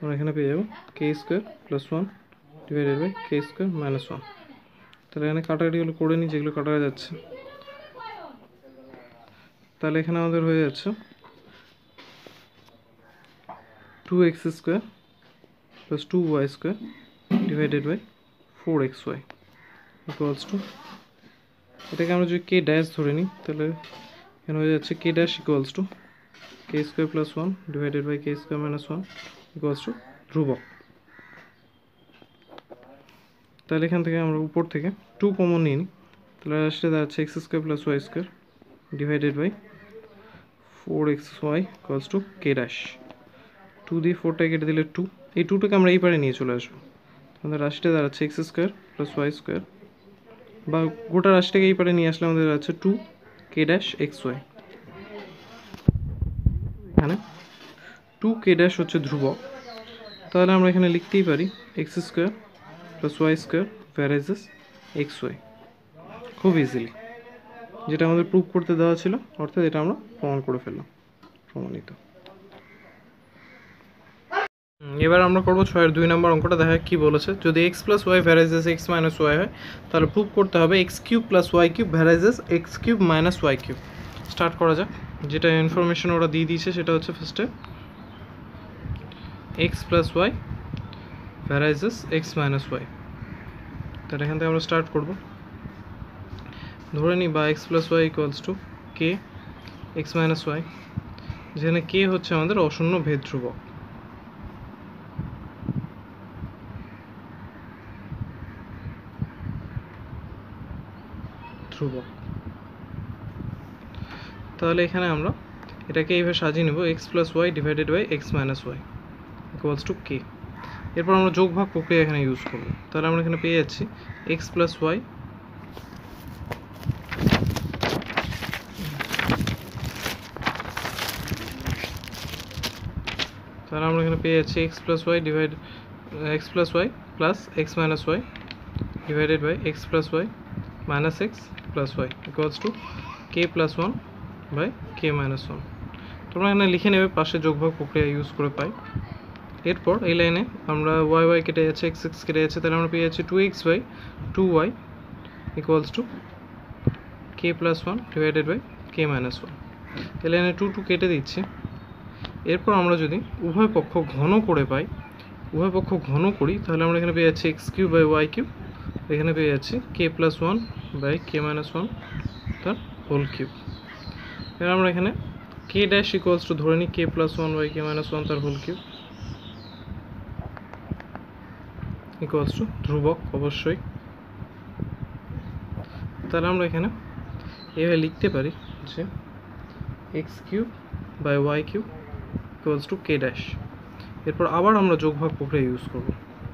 আমরা এখানে পেয়ে যাব k square plus 1 divided by k square minus 1। তাহলে এখানে কাটাকাটিগুলো করে নিই, যেগুলো কাটা যাচ্ছে, তাহলে এখানে আমাদের হয়ে যাচ্ছে 2x square plus 2y square divided by 4xy equals to, এটাকে আমরা যদি কে ড্যাশ ধরে নিই তাহলে এখানে হয়ে যাচ্ছে k dash equals to k square plus 1 divided by k square minus 1 equals to ধ্রুবক। তাহলে এখান থেকে আমরা উপর থেকে 2 কমন নিয়ে নিই, তাহলে রাশিটা দাঁড়াচ্ছে x square plus y square divided by 4xy equals to k dash, 2 দিয়ে 4টাকে কেটে দিলে 2, এই 2টাকে আমরা এই পারে নিয়ে চলে আসবো, আমাদের রাশিটা দাঁড়াচ্ছে x square plus y square, বা গোটা রাশিটাকে এই পারে নিয়ে আসলে আমাদের দাঁড়াচ্ছে 2 কে ড্যাশ এক্স ওয়াই। এখানে 2 কে ড্যাশ হচ্ছে ধ্রুবক, তাহলে আমরা এখানে লিখতেই পারি x square plus y square varies as x y, খুব ইজিলি, যেটা আমাদের প্রুভ করতে দেওয়া ছিল, অর্থাৎ এটা আমরা প্রমাণ করে ফেললাম, প্রমাণিত। এবার আমরা করবো 6-এর 2 নম্বর অঙ্কটা, দেখা কি বলেছে। যদি x plus y varies as x minus y হয় তাহলে প্রুভ করতে হবে x cube plus y cube varies as x cube minus y cube. Start করা যাক, যেটা ইনফরমেশন ওরা দিয়ে দিয়েছে সেটা হচ্ছে ফার্স্টে x plus y varies as x minus y. তাহলে এখান থেকে আমরা স্টার্ট করবো, ধরে নিই বা x plus y equals to k x minus y, যেখানে কে হচ্ছে আমাদের অশূন্য ভেদ ধ্রুবক, তাহলে এখানে আমরা এটাকে এইভাবে সাজিয়ে নেব x plus y divided by x minus y equals to k. এরপর আমরা যোগ ভাগ প্রক্রিয়া এখানে ইউজ করব, তাহলে আমরা এখানে পেয়ে যাচ্ছি এক্স প্লাস ওয়াই তাহলে আমরা এখানে পেয়ে যাচ্ছি x plus y divide x plus y plus x minus y divided by x plus y minus x plus y equals to k plus 1 by k minus 1। তোমরা এখানে লিখে নেবে, পাশে যোগভাগ প্রক্রিয়া ইউজ করে পাই। এরপর এই লাইনে আমরা ওয়াই ওয়াই কেটে যাচ্ছে, এক্স এক্স কেটে যাচ্ছে, তাহলে আমরা পেয়ে যাচ্ছি 2x by 2y equals to k plus 1 divided by k minus 1। ln 2 কেটে দিচ্ছি। এরপর আমরা যদি উভয় পক্ষ ঘন করে পাই, উভয় পক্ষ ঘন করি, তাহলে আমরা এখানে পেয়ে যাচ্ছি x³ বাই y³, এখানে পেয়ে যাচ্ছি k+1 বাই k-1 তার হোল কিউব। এবার আমরা এখানে k ড্যাশ ইকুয়ালস টু ধরে নিই k+1 বাই k-1 তার হোল কিউব ইকুয়ালস টু ধ্রুবক অবশ্যই। তাহলে আমরা এখানে এভাবে লিখতে পারি যে x³ by y³ equals to k dash. এরপর আবার আমরা যোগভাগ প্রক্রিয়া ইউজ করব।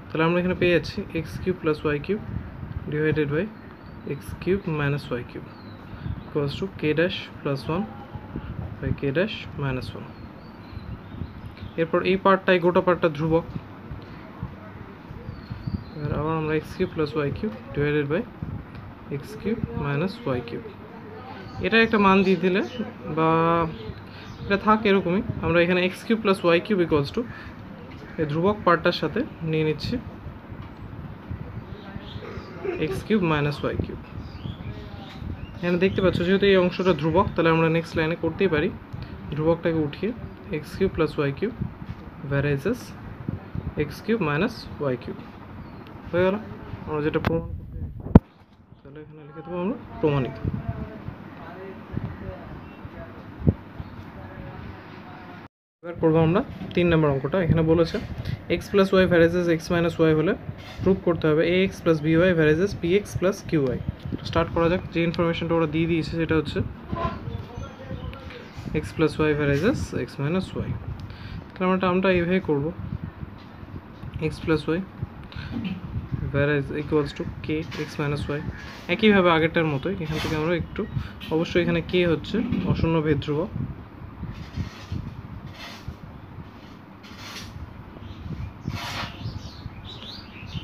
তাহলে আমরা এখানে পেয়ে যাচ্ছি x³ plus y³ divided by x³ minus y³ equals to k dash plus 1 by k dash minus 1। এরপর এই পার্টটাই গোটা পার্টটা ধ্রুবক। এবার আবার আমরা x³ plus y³ divided by x³ minus y³, এটা একটা মান দিয়ে দিলে বা এটা থাক এরকমই, আমরা এখানে x³ plus y³ equals two এই ধ্রুবক পার্টটার সাথে নিয়ে নিচ্ছি x³ মাইনাস y³। এখানে দেখতে পাচ্ছ যেহেতু এই অংশটা ধ্রুবক, তাহলে আমরা নেক্সট লাইনে করতেই পারি ধ্রুবকটাকে উঠিয়ে x³ plus y³ ভ্যারাইজেস x³ minus y³ হয়ে গেল। আমরা যেটা প্রমাণ করতে তাহলে এখানে লিখে দেবো আমরা প্রমাণিত। এবার করবো আমরা 3 নম্বর অঙ্কটা। এখানে বলেছে x plus y varies as x minus y হলে প্রুভ করতে হবে ax plus by varies as px plus qy। Start করা যাক। যে ইনফরমেশনটা ওরা দিয়ে দিয়েছে সেটা হচ্ছে x plus y varies as x minus y. তাহলে আমরা টার্মটা এইভাবে করবো x plus y varies equals to k x minus y. একইভাবে আগেরটার মতোই এখান থেকে আমরা একটু অবশ্যই এখানে k হচ্ছে অশূন্য ভেদ ধ্রুবক,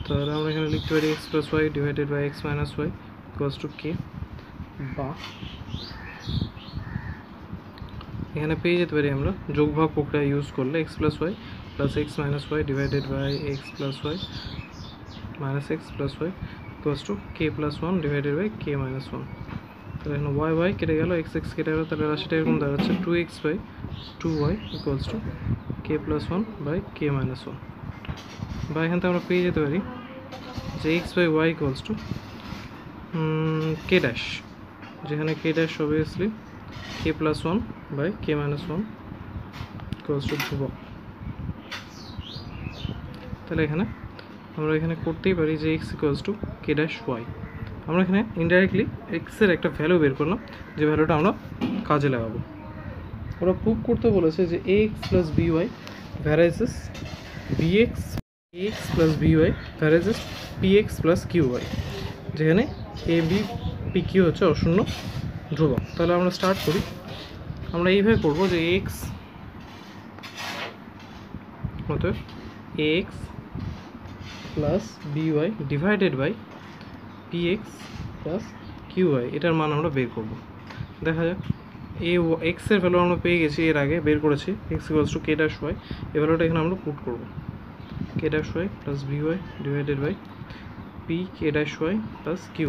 তাহলে আমরা এখানে লিখতে পারি x plus y divided by x minus y equals to k, বা এখানে পেয়ে যেতে পারি আমরা যোগভাগ প্রক্রিয়া ইউজ করলে x plus y plus x minus y divided by x plus y minus x plus y equals to k plus 1 divided by k minus 1। তাহলে এখানে y y কেটে গেল, x x কেটে গেল, তাহলে রাশিটা এরকম দাঁড়াচ্ছে 2x by 2y equals to k plus 1 by k minus 1। বা এখান থেকে আমরা পেয়ে যেতে পারি যে x by y equals to k dash, যেখানে k dash obviously k plus 1 by k minus 1 equals to ধ্রুবক। তাহলে এখানে আমরা এখানে করতেই পারি যে x equals to k dash y। আমরা এখানে ইনডাইরেক্টলি x এর একটা ভ্যালু বের করলাম, যে ভ্যালুটা আমরা কাজে লাগাবো। ওরা প্রুভ করতে বলেছে যে ax plus by ভ্যারাইজেস bx ax plus by varies as px plus qy, যেখানে a b p q হচ্ছে অশূন্য ধ্রুবক। তাহলে আমরা স্টার্ট করি। আমরা এইভাবে করবো যে x মতো ax plus by divided by px plus qy, এটার মান আমরা বের করব। দেখা যাক x এর ভ্যালু আমরা পেয়ে গেছি, এর আগে বের করেছি x equals to k dash y। এই ভ্যালুটা এখানে আমরা পুট করব k dash y plus by divided by p k dash y plus qy।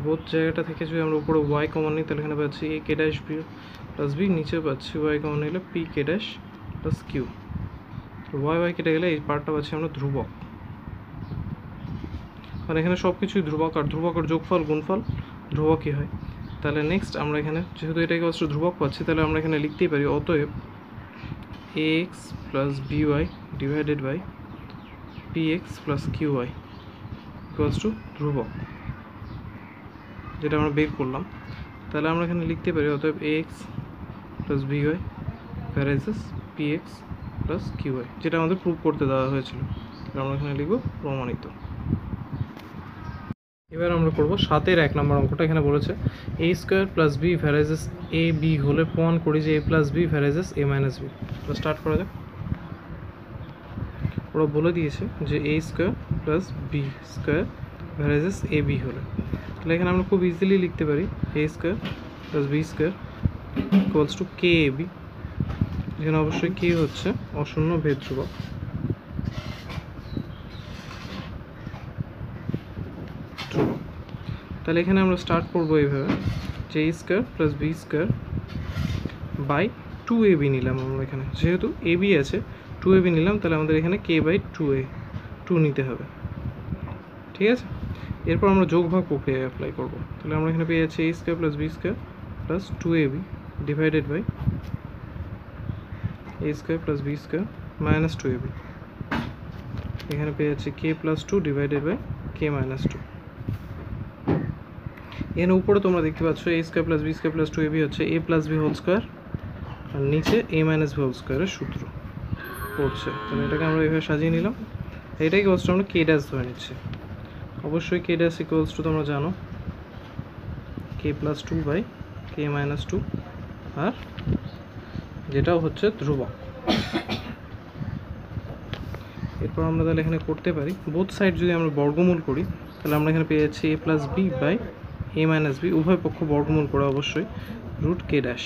Both জায়গাটা থেকে যদি আমরা উপরে y কমন নিই তাহলে এখানে পাচ্ছি a k dash b plus b, নিচে পাচ্ছি y কমন নিলে p k dash plus q। y y কেটে গেলে এই পার্টটা পাচ্ছি আমরা ধ্রুবক, কারণ এখানে সব কিছুই ধ্রুবক, আর ধ্রুবকের যোগফল গুণফল ধ্রুবকই হয়। তাহলে নেক্সট আমরা এখানে যেহেতু এটাকে অবশ্য ধ্রুবক পাচ্ছি, তাহলে আমরা এখানে লিখতেই পারি অতএব ax plus by divided by px plus qy equals to ধ্রুবক, যেটা আমরা বের করলাম। তাহলে আমরা এখানে লিখতে পারি অতএব ax plus by varies as px plus qy, যেটা আমাদের প্রুভ করতে দেওয়া হয়েছিল। আমরা এখানে লিখব প্রমাণিত। এবার আমরা করব 7-এর 1 নম্বর অঙ্কটা। এখানে বলেছে a square plus b varies as a b হলে প্রমাণ করি যে a plus b varies as a minus b. তো স্টার্ট করা যাক। ওরা বলে দিয়েছে যে a square plus b square varies as a b হলে, তাহলে এখানে আমরা খুব ইজিলি লিখতে পারি a square plus b square equals to k a b, এখানে অবশ্যই কে হচ্ছে অশূন্য ভেদ ধ্রুবক। তাহলে এখানে আমরা স্টার্ট করবো এইভাবে যে a square plus b square by 2ab নিলাম আমরা এখানে, যেহেতু ab আছে 2ab নিলাম, তাহলে আমাদের এখানে k/2 নিতে হবে। ঠিক আছে, এরপর আমরা যোগ ভাগ প্রক্রিয়া অ্যাপ্লাই করব। তাহলে আমরা এখানে পেয়ে যাচ্ছি a² + b² + 2ab divided by a² + b² - 2ab। এখানে পেয়ে যাচ্ছি k + 2 ডিভাইডেড বাই k - 2। এখানে উপরে তোমরা দেখতে পাচ্ছ a² + b² + 2ab হচ্ছে a + b হোল স্কোয়ার, আর নিচে a - b হোল স্কোয়ারের সূত্র পড়ছে। তাহলে এটাকে আমরা এইভাবে সাজিয়ে নিলাম। এটাই ইকুয়ালস টু আমরা k ড্যাশ ধরে নিচ্ছি। অবশ্যই k ড্যাশ ইকুয়ালস টু তোমরা জানো k + 2 বাই k - 2, আর যেটাও হচ্ছে ধ্রুবক। এরপর আমরা তাহলে এখানে করতে পারি বোথ সাইড যদি আমরা বর্গমূল করি, তাহলে আমরা এখানে পেয়ে যাচ্ছি a + b by a - b, উভয় পক্ষ বর্গমূল করে অবশ্যই √k ড্যাশ।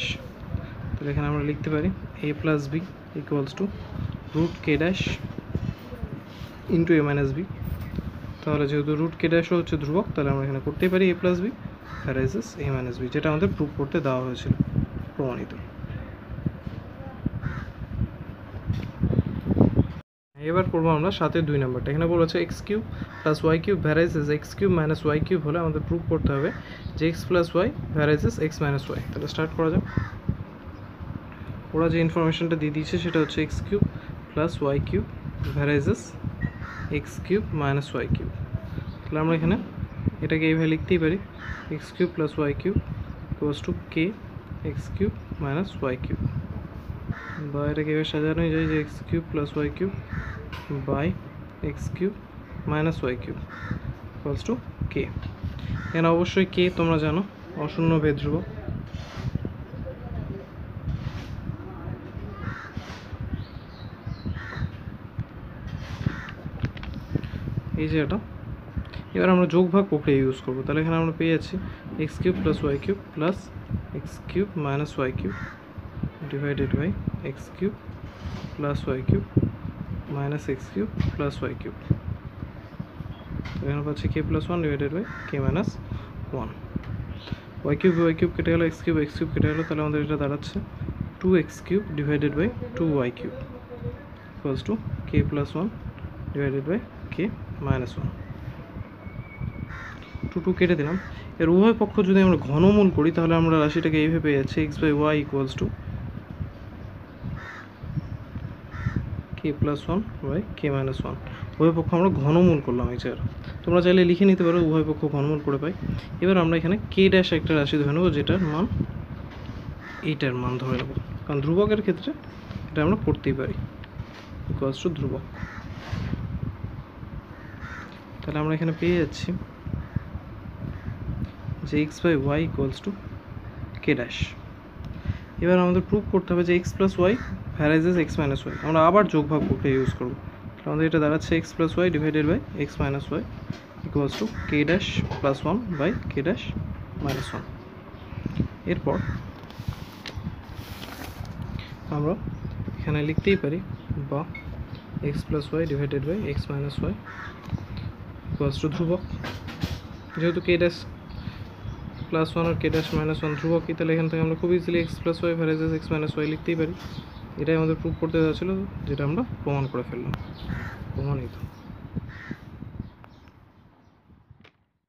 তাহলে এখানে আমরা লিখতে পারি a + b equals to √k dash into a - b। তাহলে যেহেতু √k ড্যাশও হচ্ছে ধ্রুবক, তাহলে আমরা এখানে করতেই পারি a + b ভ্যারাইসেস a - b, যেটা আমাদের প্রুভ করতে দেওয়া হয়েছিল, প্রমাণিত। এবার করবো আমরা 7-এর 2 নম্বরটা। এখানে বলেছে x³ + y³ ভ্যারাইসেস x³ - y³ হলে আমাদের প্রুভ করতে হবে যে x + y varies as x - y। তাহলে স্টার্ট করা যাক। ওরা যে ইনফরমেশনটা দিয়ে দিয়েছে সেটা হচ্ছে x³ + y³ ভ্যারাইসেস x³ - y³। তাহলে আমরা এখানে এটাকে এইভাবে লিখতেই পারি x³ + y³ = k x³ - y³, বা এটাকে এবার সাজানোই যায় যে x³ + y³ by x³ - y³ = k। এখানে অবশ্যই k তোমরা জানো অশূন্য ভেদ ধ্রুবক। এই যে এটা, এবার আমরা যোগ ভাগ প্রক্রিয়া ইউজ করবো। তাহলে এখানে আমরা পেয়ে যাচ্ছি x³ + y³ plus x³ - y³ divided by x³ + y³ minus x³ + y³। এখানে পাচ্ছি k + 1 divided by k - 1। y³ কেটে গেল, x³ কেটে গেল, তাহলে আমাদের এটা দাঁড়াচ্ছে 2x³ divided by 2y³ equals to k + 1 divided by k - 1। 2 কেটে দিলাম। এর উভয় পক্ষ যদি আমরা ঘনমূল করি, তাহলে আমরা রাশিটাকে এইভাবে পেয়ে যাচ্ছি x/y equals to k + 1 by k - 1। উভয় পক্ষ আমরা ঘনমূল করলাম এই জায়গায়। তোমরা চাইলে লিখে নিতে পারো উভয় পক্ষ ঘনমূল করে পাই। এবার আমরা এখানে k ড্যাশ একটা রাশি ধরে নেবো, যেটার মান এইটার মান ধরে নেবো, কারণ ধ্রুবকের ক্ষেত্রে এটা আমরা করতেই পারি, ইকুয়ালস টু ধ্রুবক। তাহলে আমরা এখানে পেয়ে যাচ্ছি যে x/y equals to k dash. এবার আমাদের প্রুভ করতে হবে যে x + y varies as x - y। আমরা আবার যোগ ভাগ প্রক্রিয়া ইউজ করবো। আমাদের এটা দাঁড়াচ্ছে x + y divided by x - y equals to k dash + 1 by k dash - 1। এরপর আমরা এখানে লিখতেই পারি বা x + y divided by x - y equals to ধ্রুবক। যেহেতু k ড্যাশ + 1 আর k ড্যাশ - 1 ধ্রুবকই, তাহলে এখান থেকে আমরা খুব easily x + y varies as x - y লিখতেই পারি। এটাই আমাদের প্রুভ করতে দেওয়া ছিল, যেটা আমরা প্রমাণ করে ফেললাম, প্রমাণিত।